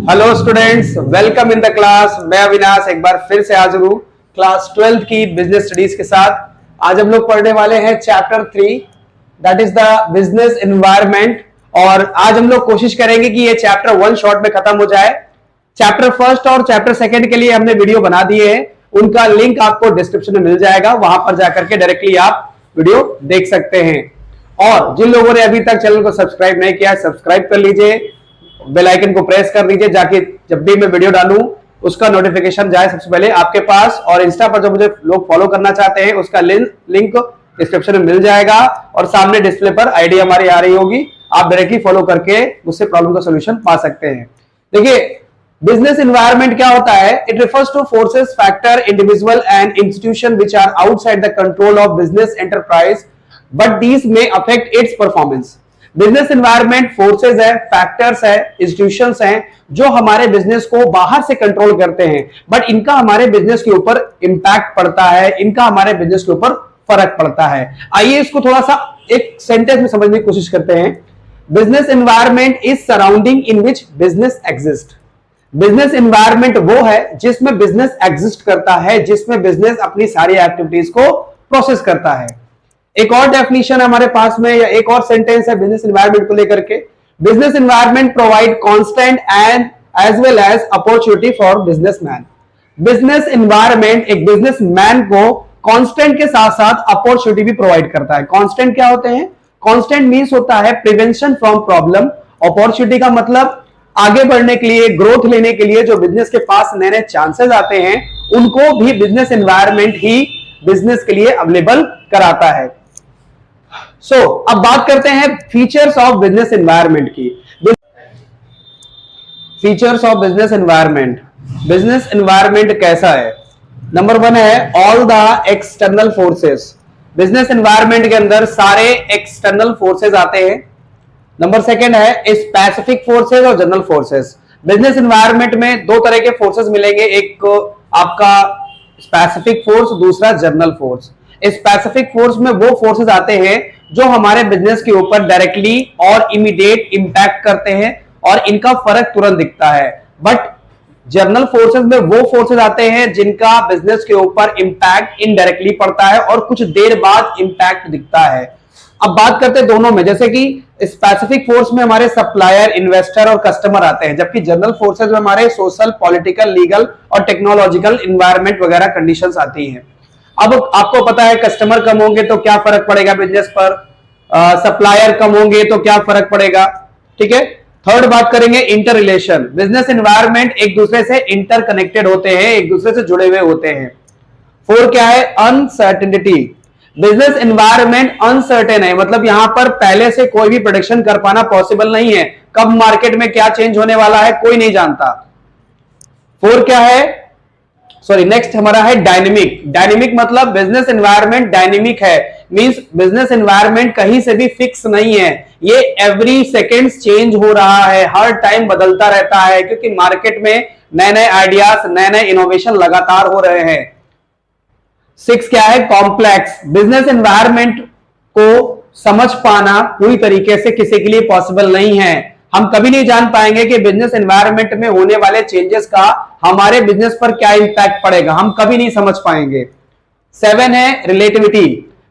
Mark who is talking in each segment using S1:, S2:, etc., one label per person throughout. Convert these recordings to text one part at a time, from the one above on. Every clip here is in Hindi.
S1: Hello students, welcome in the class. मैं अविनाश एक बार फिर से हाजिर हूँ क्लास 12th की बिजनेस स्टडीज के साथ। आज हम लोग पढ़ने वाले हैं chapter 3, that is the business environment. और आज हम लोग कोशिश करेंगे कि ये चैप्टर 1 शॉट में खत्म हो जाए। चैप्टर 1 और चैप्टर 2 के लिए हमने वीडियो बना दिए हैं, उनका लिंक आपको डिस्क्रिप्शन में मिल जाएगा, वहां पर जाकर के डायरेक्टली आप वीडियो देख सकते हैं। और जिन लोगों ने अभी तक चैनल को सब्सक्राइब नहीं किया, सब्सक्राइब कर लीजिए, बेल आइकन को प्रेस कर लीजिए, जाके जब भी मैं वीडियो डालूं उसका नोटिफिकेशन जाए सबसे पहले आपके पास। और इंस्टा पर जो मुझे लोग फॉलो करना चाहते हैं उसका लिंक डिस्क्रिप्शन में मिल जाएगा और सामने डिस्प्ले पर आईडी हमारी आ रही होगी, आप डायरेक्टली फॉलो करके मुझसे प्रॉब्लम का सॉल्यूशन पा सकते हैं। देखिए, बिजनेस एनवायरनमेंट क्या होता है? It refers to forces, factor, individual and institution which are outside the control of business enterprise but these may affect its performance. Business environment forces है, फैक्टर्स है, इंस्टीट्यूशंस हैं जो हमारे बिजनेस को बाहर से कंट्रोल करते हैं, बट इनका हमारे बिजनेस के ऊपर इंपैक्ट पड़ता है, इनका हमारे बिजनेस के ऊपर फर्क पड़ता है। आइए इसको थोड़ा सा एक सेंटेंस में समझने की कोशिश करते हैं। Business environment is surrounding in which business exist. Business environment वो है जिसमें बिजनेस एग्जिस्ट करता है, जिसमें बिजनेस अपनी सारी एक्टिविटीज को प्रोसेस करता है। एक और डेफिनेशन हमारे पास में, या एक और सेंटेंस है बिजनेस एनवायरनमेंट को लेकर के। Business environment provide constant and as well as opportunity for businessman. Business environment एक बिजनेसमैन को कांस्टेंट के साथ साथ अपॉर्चुनिटी भी प्रोवाइड करता है। कांस्टेंट क्या होते हैं? कांस्टेंट मींस होता है प्रिवेंशन फ्रॉम प्रॉब्लम। अपॉर्चुनिटी का मतलब आगे बढ़ने के लिए, ग्रोथ लेने के लिए जो बिजनेस के पास नए नए चांसेस आते हैं, उनको भी बिजनेस एनवायरनमेंट ही बिजनेस के लिए अवेलेबल कराता है। अब बात करते हैं फीचर्स ऑफ बिजनेस एनवायरनमेंट की। Features of business environment. Business environment कैसा है? नंबर 1 है all the external forces. Business environment के अंदर सारे एक्सटर्नल फोर्सेस आते हैं। नंबर 2 है स्पेसिफिक फोर्सेस और जनरल फोर्सेस। बिजनेस एनवायरनमेंट में दो तरह के फोर्सेस मिलेंगे, एक आपका स्पेसिफिक फोर्स, दूसरा जनरल फोर्स। स्पेसिफिक फोर्स में वो फोर्सेस आते हैं जो हमारे बिजनेस के ऊपर डायरेक्टली और इमीडिएट इंपैक्ट करते हैं और इनका फर्क तुरंत दिखता है। बट जनरल फोर्सेस में वो फोर्सेस आते हैं जिनका बिजनेस के ऊपर इंपैक्ट इनडायरेक्टली पड़ता है और कुछ देर बाद इंपैक्ट दिखता है। अब बात करते हैं दोनों में। जैसे कि स्पेसिफिक फोर्स में हमारे सप्लायर, इन्वेस्टर और कस्टमर आते हैं, जबकि जनरल फोर्सेस में हमारे सोशल, पॉलिटिकल, लीगल और टेक्नोलॉजिकल इन्वायरमेंट वगैरह कंडीशंस आती हैं। अब आपको पता है कस्टमर कम होंगे तो क्या फर्क पड़ेगा बिजनेस पर, सप्लायर कम होंगे तो क्या फर्क पड़ेगा, ठीक है। थर्ड बात करेंगे इंटर रिलेशन। बिजनेस एनवायरनमेंट एक दूसरे से इंटरकनेक्टेड होते हैं, एक दूसरे से जुड़े हुए होते हैं। 4 क्या है? अनसर्टेनिटी। बिजनेस एनवायरनमेंट अनसर्टेन है, मतलब यहां पर पहले से कोई भी प्रेडिक्शन कर पाना पॉसिबल नहीं है। कब मार्केट में क्या चेंज होने वाला है कोई नहीं जानता। 4 क्या है? नेक्स्ट हमारा है डायनेमिक। डायनेमिक मतलब बिजनेस एनवायरनमेंट डायनेमिक है, मींस बिजनेस एनवायरनमेंट कहीं से भी फिक्स नहीं है, ये एवरी सेकेंड्स चेंज हो रहा है, हर टाइम बदलता रहता है, क्योंकि मार्केट में नए नए आइडियाज, नए नए इनोवेशन लगातार हो रहे हैं। 6 क्या है? कॉम्प्लेक्स। बिजनेस एनवायरनमेंट को समझ पाना पूरी तरीके से किसी के लिए पॉसिबल नहीं है। हम कभी नहीं जान पाएंगे कि बिजनेस एनवायरनमेंट में होने वाले चेंजेस का हमारे बिजनेस पर क्या इंपैक्ट पड़ेगा, हम कभी नहीं समझ पाएंगे। 7 है relativity.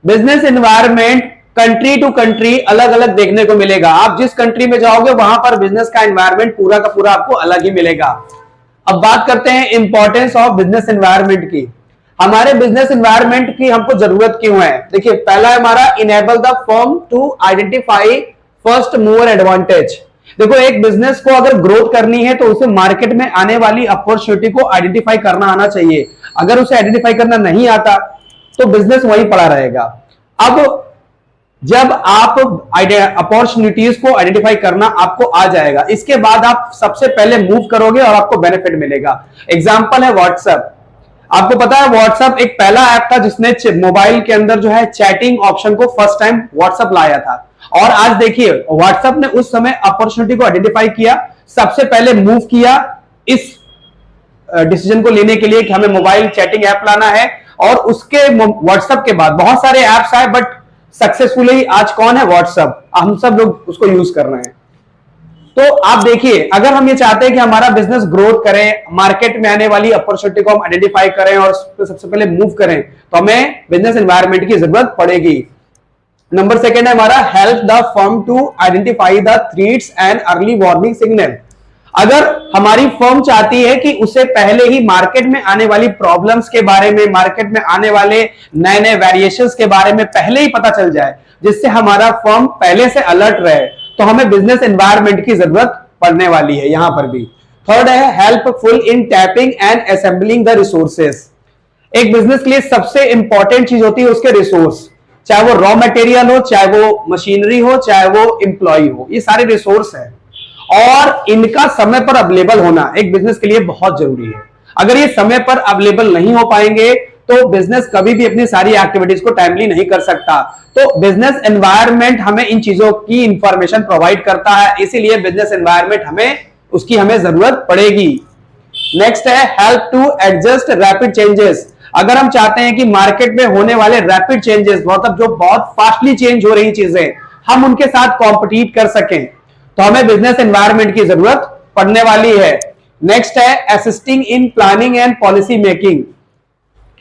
S1: Business environment country to country अलग अलग देखने को मिलेगा। आप जिस कंट्री में जाओगे वहां पर बिजनेस का एनवायरनमेंट पूरा का पूरा आपको अलग ही मिलेगा। अब बात करते हैं इंपॉर्टेंस ऑफ बिजनेस एनवायरनमेंट की। हमारे बिजनेस एनवायरनमेंट की हमको जरूरत क्यों है? देखिए, पहला हमारा enable the firm to identify first mover advantage. देखो, एक बिजनेस को अगर ग्रोथ करनी है तो उसे मार्केट में आने वाली अपॉर्चुनिटी को आइडेंटिफाई करना आना चाहिए। अगर उसे आइडेंटिफाई करना नहीं आता तो बिजनेस वहीं पड़ा रहेगा। अब जब आप अपॉर्चुनिटीज को आइडेंटिफाई करना आपको आ जाएगा, इसके बाद आप सबसे पहले मूव करोगे और आपको बेनिफिट मिलेगा। एग्जांपल है व्हाट्सएप। आपको पता है व्हाट्सएप एक पहला ऐप था जिसने मोबाइल के अंदर जो है चैटिंग ऑप्शन को फर्स्ट टाइम व्हाट्सएप लाया था। और आज देखिए, व्हाट्सएप ने उस समय अपॉर्चुनिटी को आइडेंटिफाई किया, सबसे पहले मूव किया इस डिसीजन को लेने के लिए कि हमें मोबाइल चैटिंग ऐप लाना है। और उसके व्हाट्सएप के बाद बहुत सारे ऐप्स आए, बट सक्सेसफुली आज कौन है? व्हाट्सएप। हम सब लोग उसको यूज कर रहे हैं। तो आप देखिए, अगर हम ये चाहते हैं कि हमारा बिजनेस ग्रोथ करे, मार्केट में आने वाली अपॉर्चुनिटी को हम आइडेंटिफाई करें और सबसे पहले मूव करें, तो हमें बिजनेस एनवायरनमेंट की जरूरत पड़ेगी। नंबर सेकंड है हमारा, help the firm to identify the threats and early warning signal. अगर हमारी फर्म चाहती है कि उसे पहले ही मार्केट में आने वाली प्रॉब्लम्स के बारे में, मार्केट में आने वाले नए नए वेरिएशंस के बारे में पहले ही पता चल जाए, जिससे हमारा फर्म पहले से अलर्ट रहे, तो हमें बिजनेस एनवायरनमेंट की जरूरत पड़ने वाली है यहां पर भी। थर्ड है, helpful in tapping and assembling the resources. एक बिजनेस के लिए सबसे इंपॉर्टेंट चीज होती है उसके रिसोर्स, चाहे वो रॉ मटेरियल हो, चाहे वो मशीनरी हो, चाहे वो एम्प्लॉय हो, ये सारे रिसोर्स है और इनका समय पर अवेलेबल होना एक बिजनेस के लिए बहुत जरूरी है। अगर ये समय पर अवेलेबल नहीं हो पाएंगे तो बिजनेस कभी भी अपनी सारी एक्टिविटीज को टाइमली नहीं कर सकता। तो बिजनेस एनवायरनमेंट हमें इन चीजों की इंफॉर्मेशन प्रोवाइड करता है, इसीलिए बिजनेस एनवायरनमेंट हमें जरूरत पड़ेगी। नेक्स्ट है, help to adjust rapid changes. अगर हम चाहते हैं कि मार्केट में होने वाले रैपिड चेंजेस, मतलब जो बहुत फास्टली चेंज हो रही चीजें, हम उनके साथ कॉम्पिटिट कर सकें, तो हमें बिजनेस एनवायरनमेंट की जरूरत पड़ने वाली है। नेक्स्ट है, assisting in planning and policy making.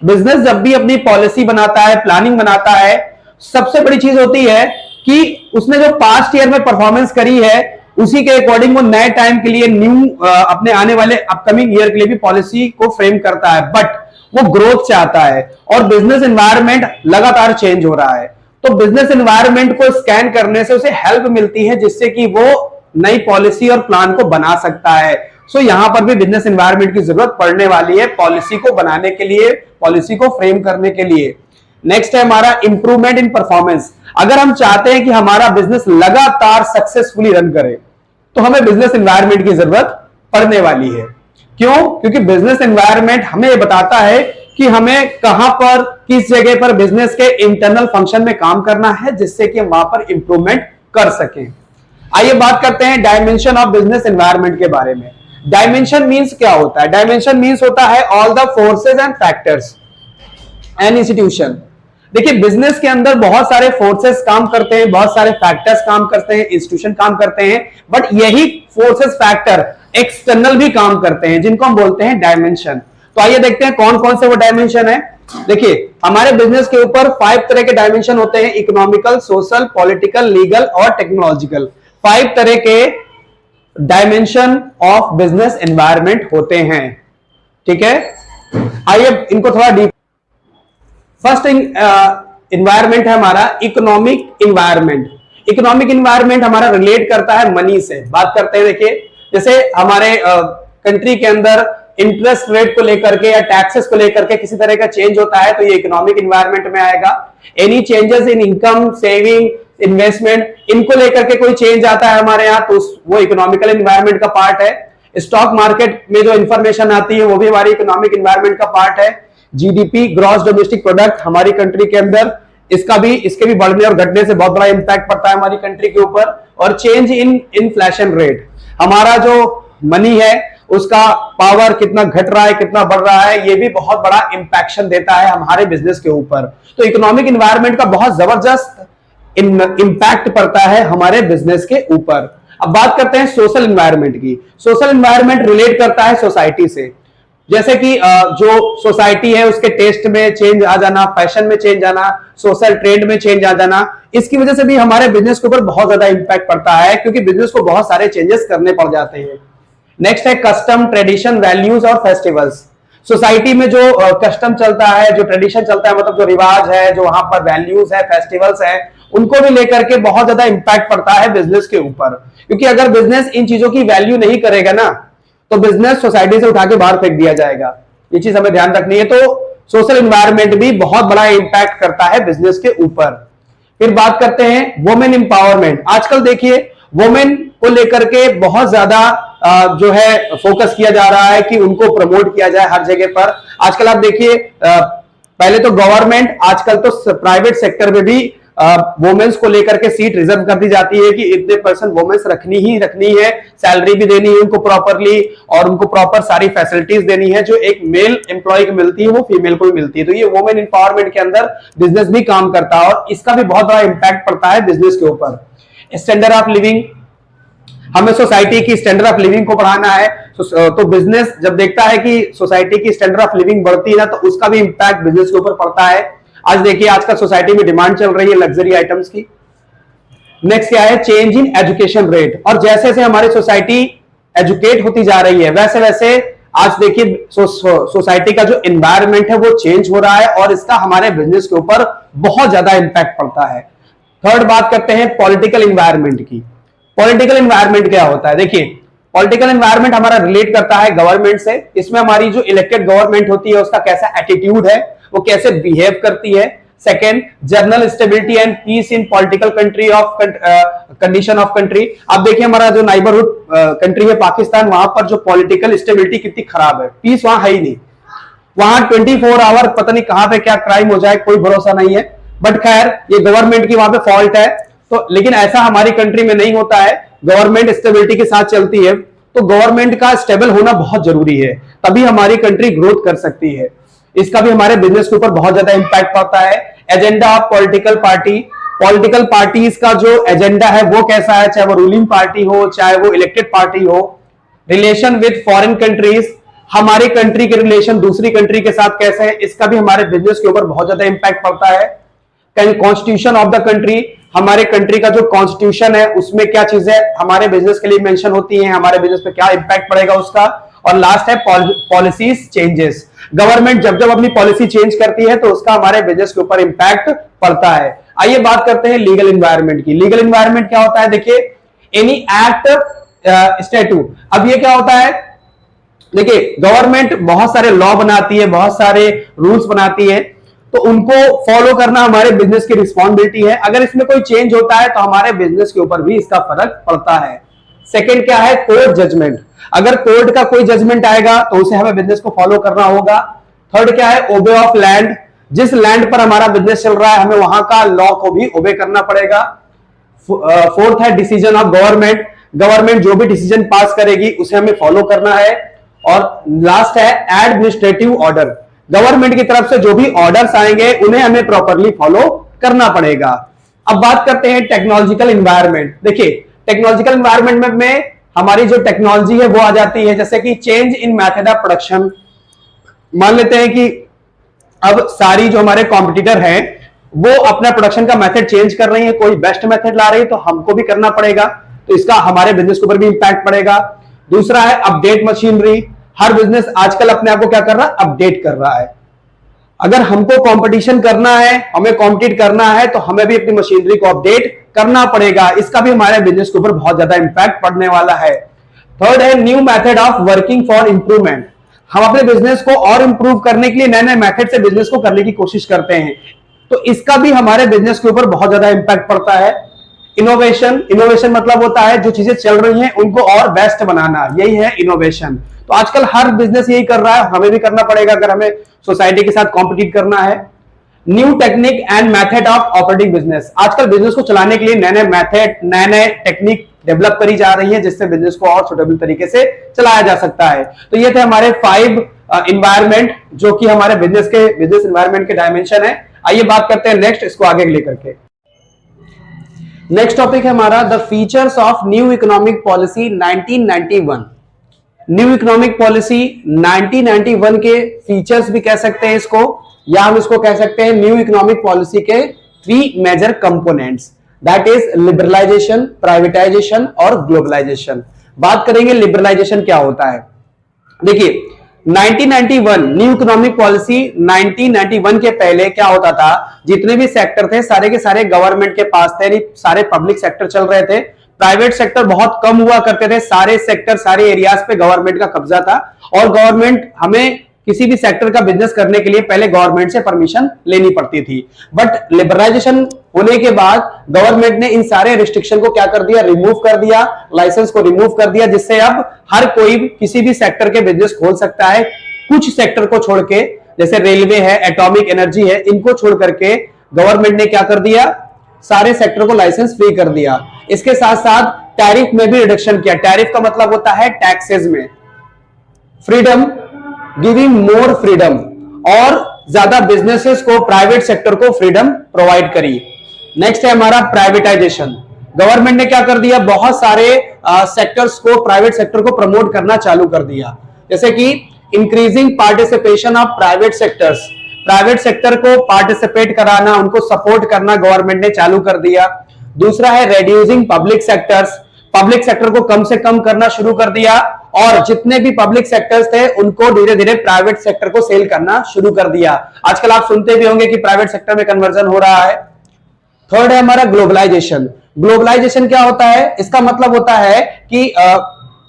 S1: Business जब भी अपनी पॉलिसी बनाता है, प्लानिंग बनाता है, सबसे बड़ी चीज होती है कि उसने जो पास्ट ईयर में परफॉर्मेंस करी है उसी के अकॉर्डिंग वो नए टाइम के लिए न्यू अपने आने वाले अपकमिंग ईयर के लिए भी पॉलिसी को फ्रेम करता है। बट वो ग्रोथ चाहता है और बिजनेस एनवायरनमेंट लगातार चेंज हो रहा है, तो बिजनेस एनवायरनमेंट को स्कैन करने से उसे हेल्प मिलती है, जिससे कि वो नई पॉलिसी और प्लान को बना सकता है। सो यहां पर भी बिजनेस एनवायरनमेंट की जरूरत पड़ने वाली है पॉलिसी को बनाने के लिए, पॉलिसी को फ्रेम करने के लिए। नेक्स्ट है हमारा, इंप्रूवमेंट इन परफॉर्मेंस। अगर हम चाहते हैं कि हमारा बिजनेस लगातार सक्सेसफुली रन करे, तो हमें बिजनेस एनवायरनमेंट की जरूरत पड़ने वाली है। क्यों? क्योंकि बिजनेस एनवायरनमेंट हमें यह बताता है कि हमें कहां पर, किस जगह पर बिजनेस के इंटरनल फंक्शन में काम करना है, जिससे कि हम वहां पर इंप्रूवमेंट कर सकें। आइए बात करते हैं डायमेंशन ऑफ बिजनेस एनवायरनमेंट के बारे में। डायमेंशन मींस क्या होता है? डायमेंशन मींस होता है all the forces and factors and institution. देखिए, बिजनेस के अंदर बहुत सारे फोर्सेस काम करते हैं, बहुत सारे फैक्टर्स काम करते हैं, इंस्टीट्यूशन काम करते हैं, बट यही फोर्सेस फैक्टर एक्सटर्नल भी काम करते हैं, जिनको हम बोलते हैं डायमेंशन। तो आइए देखते हैं कौन कौन से वो डायमेंशन है। देखिए, हमारे बिजनेस के ऊपर 5 तरह के डायमेंशन होते हैं, इकोनॉमिकल, सोशल, पॉलिटिकल, लीगल और टेक्नोलॉजिकल। 5 तरह के डायमेंशन ऑफ बिजनेस एनवायरनमेंट होते हैं। ठीक है, आइए इनको थोड़ा डीप। फर्स्ट इन्वायरमेंट है हमारा इकोनॉमिक इन्वायरमेंट। इकोनॉमिक इन्वायरमेंट हमारा रिलेट करता है मनी से। बात करते हैं, देखिए जैसे हमारे कंट्री के अंदर इंटरेस्ट रेट को लेकर के या टैक्सेस को लेकर के किसी तरह का चेंज होता है, तो ये इकोनॉमिक इन्वायरमेंट में आएगा। Any changes in income, saving, investment, इनको लेकर के कोई चेंज आता है हमारे यहाँ, तो वो इकोनॉमिकल इन्वायरमेंट का पार्ट है। स्टॉक मार्केट में जो इंफॉर्मेशन आती है वो भी हमारी इकोनॉमिक इन्वायरमेंट का पार्ट है। जीडीपी, ग्रॉस डोमेस्टिक प्रोडक्ट, हमारी कंट्री के अंदर इसके भी बढ़ने और घटने से बहुत बड़ा इंपैक्ट पड़ता है हमारी कंट्री के ऊपर। और चेंज इन इन्फ्लेशन रेट, हमारा जो मनी है उसका पावर कितना घट रहा है, कितना बढ़ रहा है, ये भी बहुत बड़ा इंपैक्शन देता है हमारे बिजनेस के ऊपर। तो इकोनॉमिक इन्वायरमेंट का बहुत जबरदस्त इंपैक्ट पड़ता है हमारे बिजनेस के ऊपर। अब बात करते हैं सोशल इन्वायरमेंट की। सोशल इन्वायरमेंट रिलेट करता है सोसाइटी से, जैसे कि जो सोसाइटी है उसके टेस्ट में चेंज आ जाना, फैशन में चेंज आना, सोशल ट्रेंड में चेंज आ जाना, इसकी वजह से भी हमारे बिजनेस के ऊपर बहुत ज्यादा इंपैक्ट पड़ता है, क्योंकि बिजनेस को बहुत सारे चेंजेस करने पड़ जाते हैं। नेक्स्ट है कस्टम, ट्रेडिशन, वैल्यूज और फेस्टिवल्स। सोसाइटी में जो कस्टम चलता है, जो ट्रेडिशन चलता है, मतलब जो रिवाज है, जो वहां पर वैल्यूज है, फेस्टिवल्स है, उनको भी लेकर के बहुत ज्यादा इंपैक्ट पड़ता है बिजनेस के ऊपर। क्योंकि अगर बिजनेस इन चीजों की वैल्यू नहीं करेगा ना, तो बिजनेस सोसाइटी से उठा के बाहर फेंक दिया जाएगा। ये चीज हमें ध्यान रखनी है। तो सोशल एनवायरनमेंट भी बहुत बड़ा इंपैक्ट करता है बिजनेस के ऊपर। फिर बात करते हैं वुमेन एम्पावरमेंट। आजकल देखिए वुमेन को लेकर के बहुत ज्यादा जो है फोकस किया जा रहा है कि उनको प्रमोट किया जाए हर जगह पर। आजकल आप देखिए, पहले तो गवर्नमेंट, आजकल तो प्राइवेट सेक्टर में भी वुमेन्स को लेकर के सीट रिजर्व कर दी जाती है कि इतने % वुमेन्स रखनी ही रखनी है, सैलरी भी देनी है उनको प्रॉपरली, और उनको प्रॉपर सारी फैसिलिटीज देनी है जो एक मेल एम्प्लॉय को मिलती है वो फीमेल को भी मिलती है। तो ये वुमेन एम्पावरमेंट के अंदर बिजनेस भी काम करता है और इसका भी बहुत बड़ा इंपैक्ट पड़ता है बिजनेस के ऊपर। स्टैंडर्ड ऑफ लिविंग, हमें सोसाइटी की स्टैंडर्ड ऑफ लिविंग को बढ़ाना है। तो बिजनेस जब देखता है कि सोसाइटी की स्टैंडर्ड ऑफ लिविंग बढ़ती है ना, तो उसका भी इंपैक्ट बिजनेस के ऊपर पड़ता है। आज देखिए, आजकल सोसाइटी में डिमांड चल रही है लग्जरी आइटम्स की। नेक्स्ट क्या है, चेंज इन एजुकेशन रेट। और जैसे जैसे हमारी सोसाइटी एजुकेट होती जा रही है, वैसे वैसे आज देखिए सोसाइटी का जो एनवायरनमेंट है वो चेंज हो रहा है, और इसका हमारे बिजनेस के ऊपर बहुत ज्यादा इंपैक्ट पड़ता है। थर्ड बात करते हैं पॉलिटिकल एनवायरनमेंट की। पॉलिटिकल एनवायरनमेंट क्या होता है? देखिए, पॉलिटिकल एनवायरनमेंट हमारा रिलेट करता है गवर्नमेंट से। इसमें हमारी जो इलेक्टेड गवर्नमेंट होती है उसका कैसा एटीट्यूड है, वो कैसे बिहेव करती है। Second, general stability and peace in political country of condition of country. अब देखिए, हमारा जो नाइबरहुड कंट्री है पाकिस्तान, वहां पर जो पॉलिटिकल स्टेबिलिटी कितनी खराब है, पीस वहां है ही नहीं। वहां 24 आवर पता नहीं कहां पे क्या क्राइम हो जाए, कोई भरोसा नहीं है। बट खैर, ये गवर्नमेंट की वहां पे फॉल्ट है। तो लेकिन ऐसा हमारी कंट्री में नहीं होता है, गवर्नमेंट स्टेबिलिटी के साथ चलती है। तो गवर्नमेंट का स्टेबल होना बहुत जरूरी है, तभी हमारी कंट्री ग्रोथ कर सकती है। इसका भी हमारे बिजनेस के ऊपर बहुत ज्यादा इंपैक्ट पड़ता है। Agenda of political party, political parties का जो एजेंडा है वो कैसा है, चाहे वो रूलिंग पार्टी हो चाहे वो इलेक्टेड पार्टी हो। रिलेशन विद फॉरेन कंट्रीज, हमारी कंट्री के रिलेशन दूसरी कंट्री के साथ कैसे है, इसका भी हमारे बिजनेस के ऊपर बहुत ज्यादा इंपैक्ट पड़ता है। कॉन्स्टिट्यूशन ऑफ द कंट्री, हमारे कंट्री का जो कॉन्स्टिट्यूशन है उसमें क्या चीजें हमारे बिजनेस के लिए मेंशन होती हैं, हमारे बिजनेस पे क्या इंपैक्ट पड़ेगा उसका। और लास्ट है पॉलिसीज चेंजेस। गवर्नमेंट जब जब अपनी पॉलिसी चेंज करती है तो उसका हमारे बिजनेस के ऊपर इंपैक्ट पड़ता है। आइए बात करते हैं लीगल एनवायरनमेंट की। लीगल एनवायरनमेंट क्या होता है? देखिए, एनी एक्ट स्टैट्यूट। अब ये क्या होता है? देखिए, गवर्नमेंट बहुत सारे लॉ बनाती है, बहुत सारे रूल्स बनाती है, तो उनको फॉलो करना हमारे बिजनेस की रिस्पॉन्सिबिलिटी है। अगर इसमें कोई चेंज होता है तो हमारे बिजनेस के ऊपर भी इसका फर्क पड़ता है। सेकंड क्या है? Court judgement. अगर कोर्ट का कोई जजमेंट आएगा तो उसे हमें बिजनेस को फॉलो करना होगा। थर्ड क्या है? ओबे ऑफ लैंड। जिस लैंड पर हमारा बिजनेस चल रहा है हमें वहां का लॉ को भी ओबे करना पड़ेगा। फोर्थ है डिसीजन ऑफ गवर्नमेंट। गवर्नमेंट जो भी डिसीजन पास करेगी उसे हमें फॉलो करना है। और लास्ट है एडमिनिस्ट्रेटिव ऑर्डर। गवर्नमेंट की तरफ से जो भी ऑर्डर्स आएंगे उन्हें हमें प्रॉपरली फॉलो करना पड़ेगा। अब बात करते हैं टेक्नोलॉजिकल एनवायरनमेंट। देखिए, टेक्नोलॉजिकल एनवायरनमेंट में हमारी जो टेक्नोलॉजी है वो आ जाती है, जैसे कि change in method of production. मान लेते हैं कि अब सारी जो हमारे कॉम्पिटिटर हैं वो अपना प्रोडक्शन का मेथड चेंज कर रही है, कोई बेस्ट मेथड ला रही है, तो हमको भी करना पड़ेगा, तो इसका हमारे बिजनेस के ऊपर भी इंपैक्ट पड़ेगा। दूसरा है अपडेट मशीनरी। हर बिजनेस आजकल अपने आप को क्या कर रहा है? अपडेट कर रहा है। अगर हमको कंपटीशन करना है, हमें कॉम्पिटिट करना है, तो हमें भी अपनी मशीनरी को अपडेट करना पड़ेगा। इसका भी हमारे बिजनेस के ऊपर बहुत ज्यादा इंपैक्ट पड़ने वाला है। थर्ड है new method of working for improvement. हम अपने बिजनेस को और इंप्रूव करने के लिए नए नए मेथड से बिजनेस को करने की कोशिश करते हैं, तो इसका भी हमारे बिजनेस के ऊपर बहुत ज्यादा इंपैक्ट पड़ता है। इनोवेशन। इनोवेशन मतलब होता है जो चीजें चल रही हैं उनको और बेस्ट बनाना, यही है इनोवेशन। तो आजकल हर बिजनेस यही कर रहा है, हमें भी करना पड़ेगा अगर हमें सोसाइटी के साथ कॉम्पिटिट करना है। New technique and method of operating business. आजकल बिजनेस को चलाने के लिए नए नए मेथड, नए नए टेक्निक डेवलप करी जा रही है, जिससे बिजनेस को और सुटेबल तरीके से चलाया जा सकता है। तो ये थे हमारे 5 एनवायरनमेंट जो कि हमारे बिजनेस एनवायरनमेंट के डायमेंशन है। आइए बात करते हैं नेक्स्ट, इसको आगे लेकर के। नेक्स्ट टॉपिक है हमारा the features of new economic policy 1991। New economic policy 1991 के फीचर्स भी कह सकते हैं इसको, या हम इसको कह सकते हैं न्यू इकोनॉमिक पॉलिसी के 3 major components, that is liberalisation, privatisation और ग्लोबलाइजेशन। बात करेंगे लिबरलाइजेशन क्या होता है। देखिए, 1991 न्यू इकोनॉमिक पॉलिसी 1991 के पहले क्या होता था, जितने भी सेक्टर थे सारे के सारे गवर्नमेंट के पास थे, सारे पब्लिक सेक्टर चल रहे थे, प्राइवेट सेक्टर बहुत कम हुआ करते थे। सारे सेक्टर, सारे एरियाज पे गवर्नमेंट का कब्जा था, और गवर्नमेंट हमें किसी भी सेक्टर का बिजनेस करने के लिए पहले गवर्नमेंट से परमिशन लेनी पड़ती थी। बट लिबरलाइजेशन होने के बाद गवर्नमेंट ने इन सारे रिस्ट्रिक्शन को क्या कर दिया? रिमूव कर दिया, लाइसेंस को रिमूव कर दिया, जिससे अब हर कोई किसी भी सेक्टर के बिजनेस खोल सकता है। कुछ सेक्टर को छोड़ के, जैसे रेलवे है, एटॉमिक एनर्जी है, इनको छोड़ करके गवर्नमेंट ने क्या कर दिया? सारे सेक्टर को लाइसेंस फ्री कर दिया। इसके साथ साथ टैरिफ में भी रिडक्शन किया। टैरिफ का मतलब होता है टैक्सेस में फ्रीडम, गिविंग मोर फ्रीडम, और ज्यादा बिजनेसेस को, प्राइवेट सेक्टर को फ्रीडम प्रोवाइड करी। नेक्स्ट है हमारा प्राइवेटाइजेशन। गवर्नमेंट ने क्या कर दिया, बहुत सारे सेक्टर्स को, प्राइवेट सेक्टर को प्रमोट करना चालू कर दिया, जैसे कि increasing participation of private sectors, private sector को पार्टिसिपेट कराना, उनको सपोर्ट करना गवर्नमेंट ने चालू कर दिया। दूसरा है reducing public sectors, public sector को कम से कम करना शुरू कर दिया और जितने भी पब्लिक सेक्टर्स थे उनको धीरे धीरे प्राइवेट सेक्टर को सेल करना शुरू कर दिया। आजकल आप सुनते भी होंगे कि प्राइवेट सेक्टर में कन्वर्जन हो रहा है। थर्ड है हमारा ग्लोबलाइजेशन। ग्लोबलाइजेशन क्या होता है, इसका मतलब होता है कि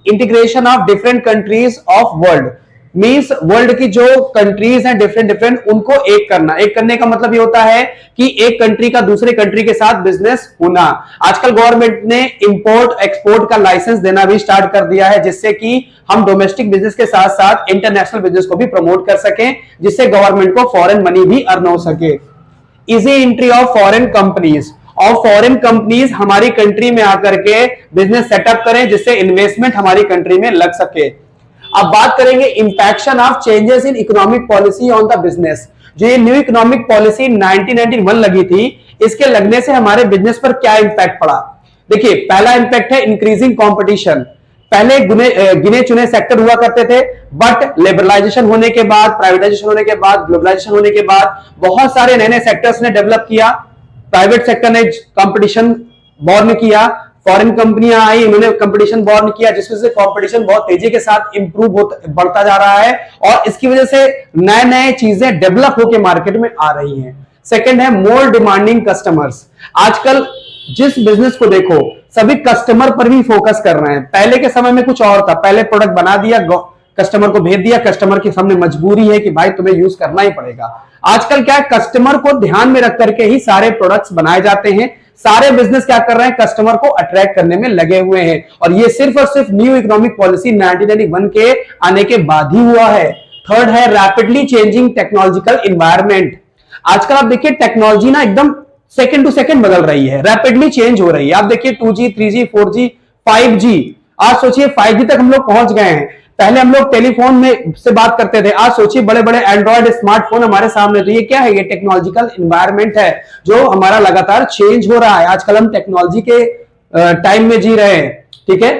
S1: integration of different countries of world, means world की जो कंट्रीज हैं डिफरेंट डिफरेंट, उनको एक करना। एक करने का मतलब ये होता है कि एक कंट्री का दूसरे कंट्री के साथ बिजनेस होना। आजकल गवर्नमेंट ने इंपोर्ट एक्सपोर्ट का लाइसेंस देना भी स्टार्ट कर दिया है, जिससे कि हम डोमेस्टिक बिजनेस के साथ साथ इंटरनेशनल बिजनेस को भी प्रमोट कर सकें, जिससे गवर्नमेंट को फॉरेन मनी भी अर्न हो सके। Easy entry of foreign companies, और फॉरेन कंपनीज हमारी कंट्री में आकर के बिजनेस सेटअप करें, जिससे इन्वेस्टमेंट हमारी कंट्री में लग सके। अब बात करेंगे impaction of changes in economic policy on the business. जो ये न्यू इकोनॉमिक पॉलिसी 1991 लगी थी, इसके लगने से हमारे बिजनेस पर क्या इंपैक्ट पड़ा। देखिए, पहला इंपैक्ट है इंक्रीजिंग कंपटीशन। पहले गिने चुने सेक्टर हुआ करते थे, बट लिबरलाइजेशन होने के बाद, प्राइवेटाइजेशन होने के बाद, ग्लोबलाइजेशन होने के बाद बहुत सारे नए नए सेक्टर्स ने डेवलप किया। प्राइवेट सेक्टर ने कंपटीशन बॉर्न किया, फॉरेन कंपनियां आई, इन्होंने कंपटीशन बॉर्न किया, जिसकी वजह से कंपटीशन बहुत तेजी के साथ इंप्रूव बढ़ता जा रहा है और इसकी वजह से नए नए चीजें डेवलप होकर मार्केट में आ रही हैं। सेकंड है मोर डिमांडिंग कस्टमर्स। आजकल जिस बिजनेस को देखो, सभी कस्टमर पर भी फोकस कर रहे हैं। पहले के समय में कुछ और था, पहले प्रोडक्ट बना दिया, कस्टमर को भेज दिया, कस्टमर के सामने मजबूरी है कि भाई तुम्हें यूज करना ही पड़ेगा। आजकल क्या है, कस्टमर को ध्यान में रख करके ही सारे प्रोडक्ट्स बनाए जाते हैं। सारे बिजनेस क्या कर रहे हैं, कस्टमर को अट्रैक्ट करने में लगे हुए हैं, और ये सिर्फ और सिर्फ न्यू इकोनॉमिक पॉलिसी 1991 के आने के बाद ही हुआ है। थर्ड है रैपिडली चेंजिंग टेक्नोलॉजिकल एनवायरनमेंट। आजकल आप देखिए टेक्नोलॉजी ना एकदम सेकंड टू सेकंड बदल रही है, रैपिडली चेंज हो रही है। आप देखिए 2G 3G 4G 5G, आज सोचिए 5G तक हम लोग पहुंच गए हैं। पहले हम लोग टेलीफोन में से बात करते थे, आज सोचिए बड़े बड़े एंड्रॉयड स्मार्टफोन हमारे सामने। तो ये क्या है, ये टेक्नोलॉजिकल एनवायरनमेंट है जो हमारा लगातार चेंज हो रहा है। आजकल हम टेक्नोलॉजी के टाइम में जी रहे हैं, ठीक है।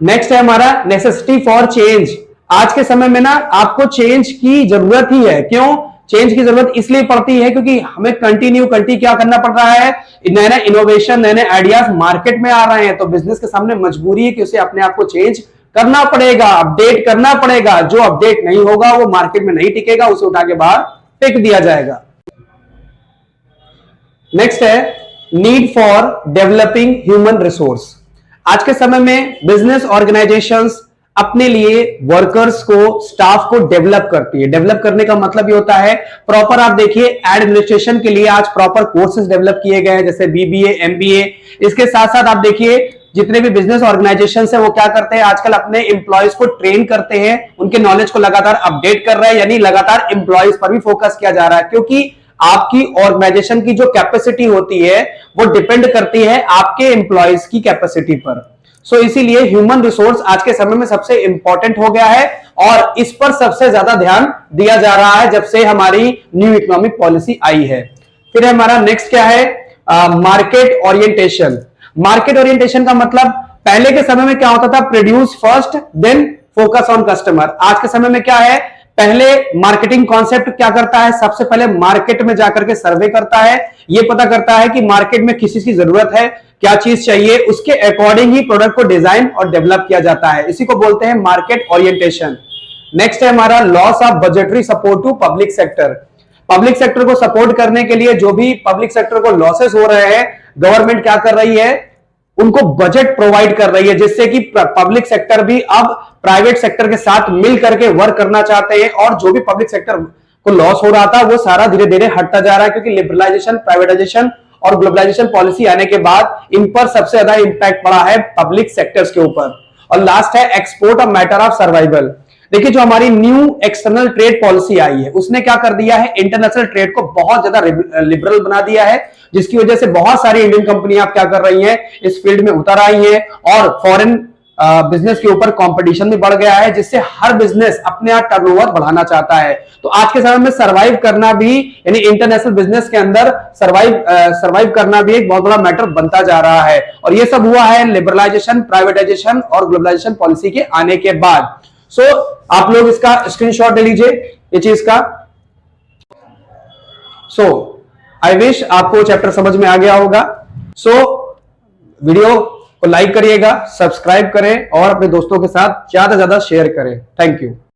S1: नेक्स्ट है हमारा नेसेसिटी फॉर चेंज। आज के समय में ना आपको चेंज की जरूरत ही है। क्यों चेंज की जरूरत इसलिए पड़ती है, क्योंकि हमें कंटिन्यू क्या करना पड़ रहा है, नए नए इनोवेशन, नए नए आइडियाज मार्केट में आ रहे हैं। तो बिजनेस के सामने मजबूरी है कि उसे अपने आप को चेंज करना पड़ेगा, अपडेट करना पड़ेगा। जो अपडेट नहीं होगा वो मार्केट में नहीं टिकेगा, उसे उठा के बाहर फेंक दिया जाएगा। नेक्स्ट है need for developing human resource. आज के समय में बिजनेस ऑर्गेनाइजेशंस अपने लिए वर्कर्स को, स्टाफ को डेवलप करती है। डेवलप करने का मतलब ये होता है प्रॉपर, आप देखिए एडमिनिस्ट्रेशन के लिए आज प्रॉपर कोर्सेज डेवलप किए गए हैं, जैसे BBA MBA। इसके साथ साथ आप देखिए जितने भी बिजनेस ऑर्गेनाइजेशन है वो क्या करते हैं, आजकल अपने एम्प्लॉयज को ट्रेन करते हैं, उनके नॉलेज को लगातार अपडेट कर रहे हैं, यानी लगातार एम्प्लॉयज पर भी फोकस किया जा रहा है। क्योंकि आपकी ऑर्गेनाइजेशन की जो कैपेसिटी होती है वो डिपेंड करती है आपके एम्प्लॉयज की कैपेसिटी पर। सो इसीलिए ह्यूमन रिसोर्स आज के समय में सबसे इंपॉर्टेंट हो गया है और इस पर सबसे ज्यादा ध्यान दिया जा रहा है जब से हमारी न्यू इकोनॉमिक पॉलिसी आई है। फिर हमारा नेक्स्ट क्या है, मार्केट ओरिएंटेशन। मार्केट ओरिएंटेशन का मतलब पहले के समय में क्या होता था, produce first then focus on customer. आज के समय में क्या है, पहले मार्केटिंग कॉन्सेप्ट क्या करता है, सबसे पहले मार्केट में जाकर के सर्वे करता है, ये पता करता है कि मार्केट में किस चीज की जरूरत है, क्या चीज चाहिए, उसके अकॉर्डिंग ही प्रोडक्ट को डिजाइन और डेवलप किया जाता है। इसी को बोलते हैं मार्केट ओरिएंटेशन। नेक्स्ट है हमारा loss of budgetary support to public sector. Public sector को सपोर्ट करने के लिए जो भी पब्लिक सेक्टर को लॉसेस हो रहे हैं, गवर्नमेंट क्या कर रही है, उनको बजट प्रोवाइड कर रही है, जिससे कि पब्लिक सेक्टर भी अब प्राइवेट सेक्टर के साथ मिल करके वर्क करना चाहते हैं और जो भी पब्लिक सेक्टर को लॉस हो रहा था वो सारा धीरे धीरे हटता जा रहा है, क्योंकि लिबरलाइजेशन, प्राइवेटाइजेशन और ग्लोबलाइजेशन पॉलिसी आने के बाद इन पर सबसे ज्यादा इंपैक्ट पड़ा है पब्लिक सेक्टर्स के ऊपर। और लास्ट है export of matter of survival. देखिए जो हमारी न्यू एक्सटर्नल ट्रेड पॉलिसी आई है उसने क्या कर दिया है, इंटरनेशनल ट्रेड को बहुत ज्यादा लिबरल बना दिया है, जिसकी वजह से बहुत सारी इंडियन कंपनियां क्या कर रही हैं, इस फील्ड में उतर आई हैं और फॉरेन बिजनेस के ऊपर कंपटीशन भी बढ़ गया है, जिससे हर बिजनेस अपने आप टर्नओवर बढ़ाना चाहता है। तो आज के समय में सरवाइव करना भी, यानी इंटरनेशनल बिजनेस के अंदर सरवाइव करना भी एक बहुत बड़ा मैटर बनता जा रहा है। और ये सब हुआ है लिबरलाइजेशन, प्राइवेटाइजेशन और ग्लोबलाइजेशन पॉलिसी के आने के बाद। सो आप लोग इसका स्क्रीनशॉट ले लीजिए ये चीज का। सो आई विश आपको चैप्टर समझ में आ गया होगा। सो वीडियो को लाइक करिएगा, सब्सक्राइब करें और अपने दोस्तों के साथ ज्यादा से ज्यादा शेयर करें। Thank you.